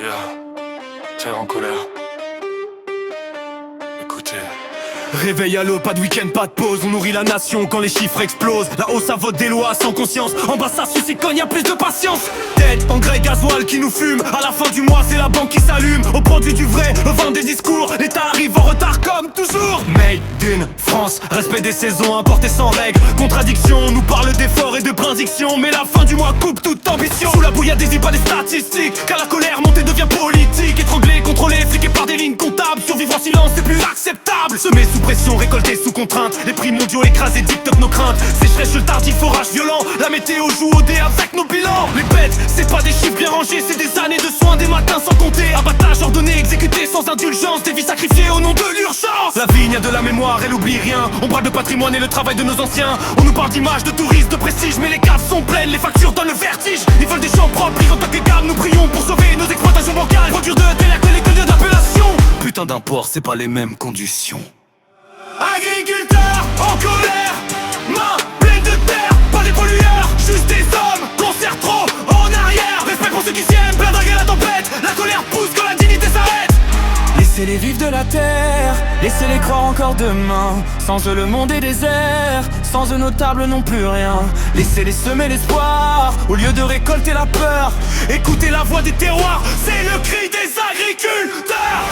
Yeah, terre en colère. Écoutez. Réveil à l'eau, pas de week-end, pas de pause. On nourrit la nation quand les chiffres explosent. Là-haut ça vote des lois sans conscience. En bas ça suce et cogne, y'a plus de patience. Tête, engrais, gasoil qui nous fume. À la fin du mois c'est la banque qui s'allume. Au produit du vrai, au vent des discours. L'État arrive en retard comme toujours. Made in France, respect des saisons, importé sans règles. Contradiction, on nous parle d'efforts et de prédiction. Mais la fin du mois coupe toute ambition. Sous la bouillade des pas des statistiques. Car la colère montée devient politique. Étranglé, contrôlé, fliqué par des lignes comptables. Survivre en silence c'est plus acceptable. Semé sous pression, récolté sous contrainte. Les prix mondiaux écrasés dictent nos craintes. Sécheresse, le tardif, orage violent. La météo joue au dé avec nos bilans. Les bêtes, c'est pas des chiffres bien rangés. C'est des années de soins, des matins sans compter. Abattage ordonné, exécuté sans indulgence. Des vies sacrifiées au nom de l'urgence. La vigne a de la mémoire, elle oublie rien. On parle de patrimoine et le travail de nos anciens. On nous parle d'images, de touristes, de prestige. Mais les caves sont pleines, les factures donnent le vertige. Ils veulent des champs propres, ils ont que les gammes. Nous prions pour sauver nos exploitations bancales. Produire de terre que les colliers d'appellation. Putain d'import, c'est pas les mêmes conditions. Agriculteurs en colère, mains pleines de terre, pas des pollueurs, juste des hommes qu'on sert trop en arrière. Respect pour ceux qui s'aiment, plein draguer la tempête. La colère pousse quand la dignité s'arrête. Laissez-les vivre de la terre, laissez-les croire encore demain. Sans eux le monde est désert, sans eux nos tables n'ont plus rien. Laissez-les semer l'espoir, au lieu de récolter la peur. Écoutez la voix des terroirs, c'est le cri des agriculteurs.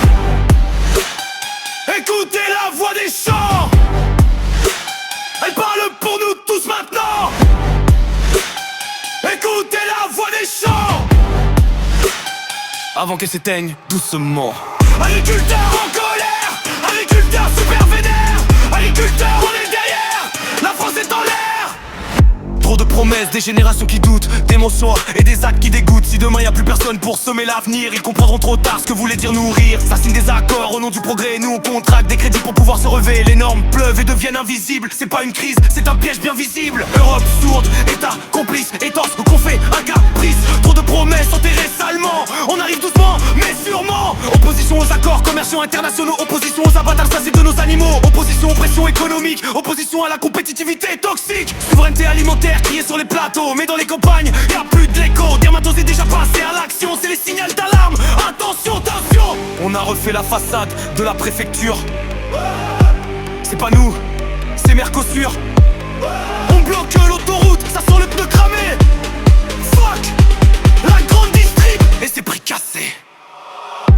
Écoutez la voix des champs. Elle parle pour nous tous maintenant. Écoutez la voix des champs avant qu'elle s'éteigne doucement. Agriculteurs en colère, agriculteurs super vénères. Agriculteurs, on est derrière, la France est en l'air. Trop de promesses, des générations qui doutent, des mensonges et des actes qui dégoûtent. Si demain y a plus personne pour semer l'avenir, ils comprendront trop tard ce que voulait dire nourrir. Ça signe des accords au nom du progrès, nous on contracte des crédits pour pouvoir se relever. Les normes pleuvent et deviennent invisibles. C'est pas une crise, c'est un piège bien visible. Europe sourde, État complice, étanche qu'on fait un caprice. Trop de promesses enterrées salement. On arrive doucement mais sûrement. Opposition aux accords commerciaux internationaux, opposition aux abattages passés de nos animaux. Opposition aux pressions économiques, opposition à la compétitivité toxique. Souveraineté alimentaire criée sur les plateaux, mais dans les campagnes y'a plus de l'écho. Dermatos est déjà passé à l'action, c'est les signaux d'alarme. Attention, attention. On a refait la façade de la préfecture. C'est pas nous, c'est Mercosur. On bloque l'autoroute, ça sent le pneu cramé. Fuck la grande district et ses prix cassés.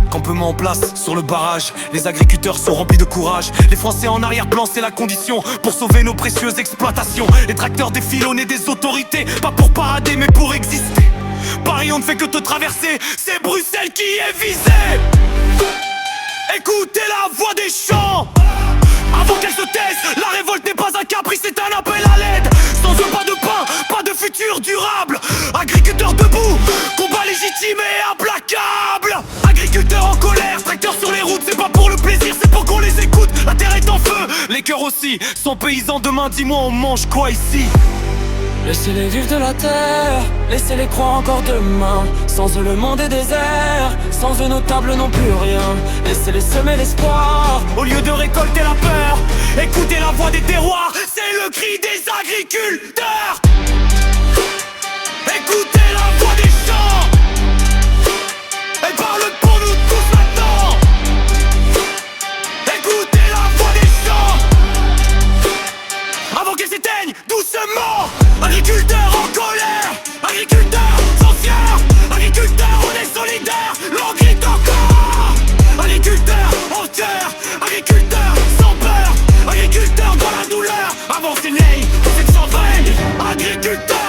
Campement en place sur le barrage, les agriculteurs sont remplis de courage. Les Français en arrière-plan, c'est la condition pour sauver nos précieuses exploitations. Les tracteurs défilent au nez des autorités, pas pour parader mais pour exister. Paris on ne fait que te traverser, c'est Bruxelles qui est visée. Écoutez la voix des champs avant qu'elle se taise. La révolte n'est pas un caprice, c'est un appel à l'aide. Sans eux pas de pain, pas de futur durable. Agriculteurs debout, combat légitime et implacable. Agriculteurs en colère, tracteurs sur les routes. C'est pas pour le plaisir, c'est pour qu'on les écoute. La terre est en feu, les cœurs aussi. Sans paysans demain, dis-moi on mange quoi ici? Laissez-les vivre de la terre, laissez-les croire encore demain. Sans eux le monde est désert, sans eux nos tables n'ont plus rien. Laissez-les semer l'espoir, au lieu de récolter la peur. Écoutez la voix des terroirs, c'est le cri des agriculteurs. Écoutez la voix des champs. Elle parle pour nous tous maintenant. Écoutez la voix des champs avant qu'elle s'éteigne doucement. Agriculteurs en colère, agriculteurs sans fiers. Agriculteurs, on est solidaires, l'on grite encore. Agriculteurs en cœur, agriculteurs sans peur. Agriculteurs dans la douleur, avancez les, c'est sans veille. Agriculteurs